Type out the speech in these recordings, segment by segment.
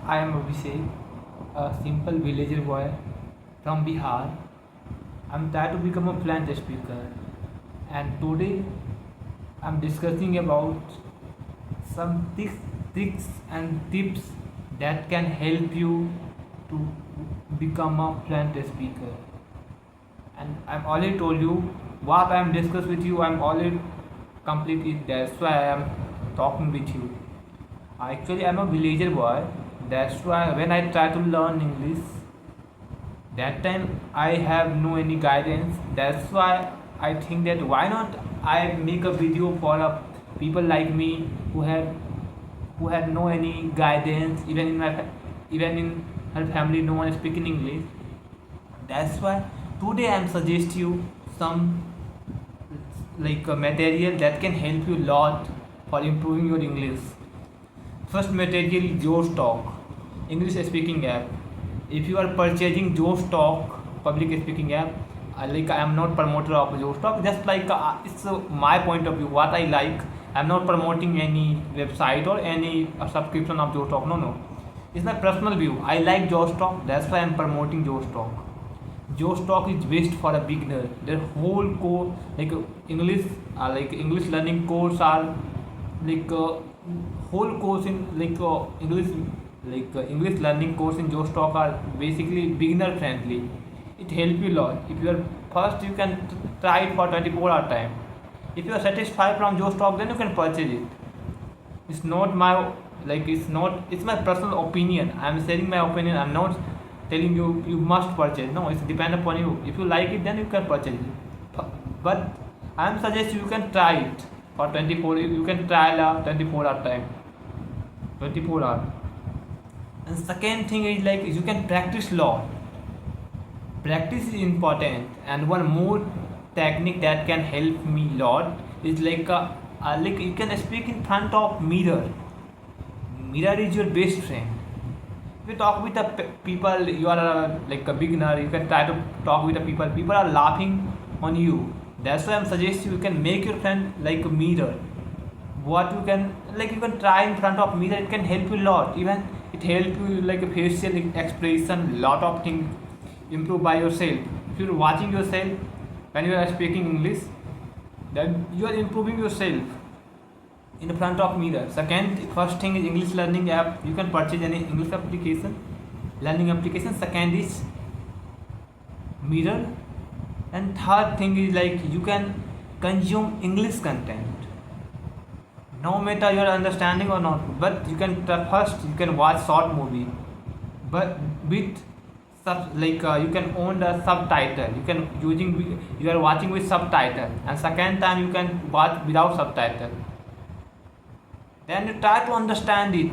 I am Abhishek, a simple villager boy from Bihar. I'm trying to become a fluent speaker, and today I'm discussing about some tricks and tips that can help you to become a fluent speaker. And I've already told you what I'm discussed with you. I'm already complete it. That's why I am talking with you. Actually, I'm a villager boy. That's why when I try to learn English, that time I have no any guidance. That's why I think that why not I make a video for people like me who had no any guidance. Even in her family, no one is speaking English. That's why today I'm suggest you some material that can help you a lot for improving your English. First material, Josh Talk, English speaking app. If you are purchasing Josh Talk public speaking app, I am not promoter of Josh Talk. Just it's my point of view, what I like. I am not promoting any website or any subscription of Josh Talk. No. It's my personal view. I like Josh Talk. That's why I am promoting Josh Talk. Josh Talk is best for a beginner. Their whole course, English learning course are whole course in English learning course in Josh Talk are basically beginner friendly. It helps you a lot. If you are first, you can try it for 24-hour time. If you are satisfied from Josh Talk, then you can purchase it. It's not my it's my personal opinion. I'm sharing my opinion. I'm not telling you must purchase. No, it's depend upon you. If you like it, then you can purchase it. But I'm suggest you can try it for 24. You can trial a 24-hour time. 24-hour. And second thing is you can practice lot. Practice is important. And one more technique that can help me lot is you can speak in front of mirror. Mirror is your best friend. If you talk with the people, you are a beginner, you can try to talk with the people are laughing on you. That's why I'm suggesting you can make your friend like a mirror. What you can you can try in front of mirror, it can help you a lot. Even it help you like a facial expression, lot of things improve by yourself. If you're watching yourself when you are speaking English, then you are improving yourself in front of mirror. First thing is English learning app. You can purchase any English application, learning application. Second is mirror, and third thing is you can consume English content. No matter your understanding or not, but you can first you can watch short movie, but with you can own the subtitle. You are watching with subtitle, and second time you can watch without subtitle. Then you try to understand it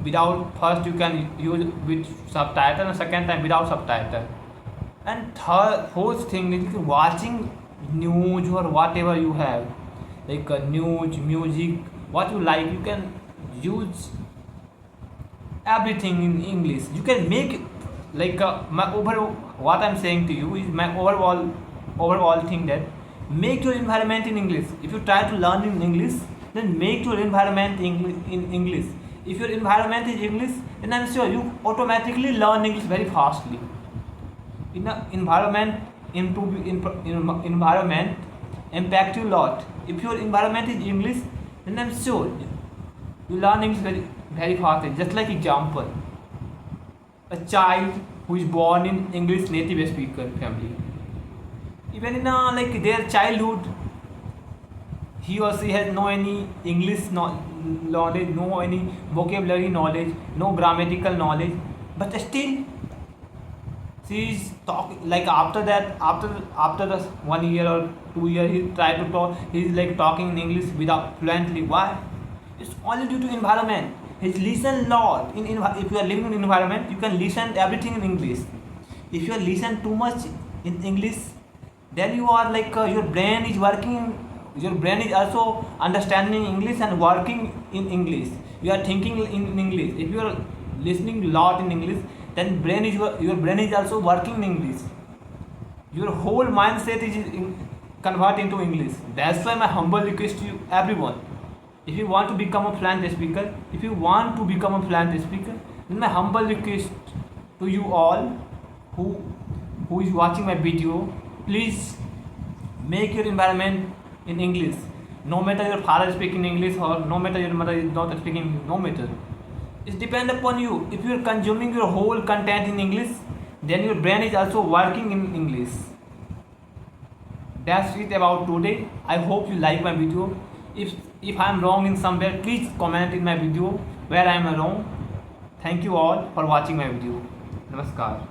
without. First you can use with subtitle, and second time without subtitle. And fourth thing is watching news or whatever you have, news, music, what you like. You can use everything in English. You can make what I'm saying to you is my overall thing that make your environment in English. If you try to learn in English, then make your environment in English. If your environment is English, then I'm sure you automatically learn English very fastly. In the environment, environment impact you a lot. If your environment is English, then I'm sure you learn English very very fast. Just like example, a child who is born in English native speaker family, even in their childhood, he or she has no any English knowledge, no any vocabulary knowledge, no grammatical knowledge, but still she is talking after the 1 year or 2 years he try to talk. He is talking in English without fluently. Why? It's only due to environment. He listen lot. If you are living in an environment, you can listen everything in English. If you listen too much in English, then you are your brain is working. Your brain is also understanding English and working in English. You are thinking in English. If you are listening a lot in English, then your brain is also working in English. Your whole mindset is convert into English. That's why my humble request to you, everyone. If you want to become a fluent speaker, My humble request to you all who who is watching my video, please make your environment in English. No matter your father is speaking English or no matter your mother is not speaking, no matter. It depends upon you. If you are consuming your whole content in English, then your brain is also working in English. That's it about today. I hope you like my video. If I am wrong in somewhere, please comment in my video where I am wrong. Thank you all for watching my video. Namaskar.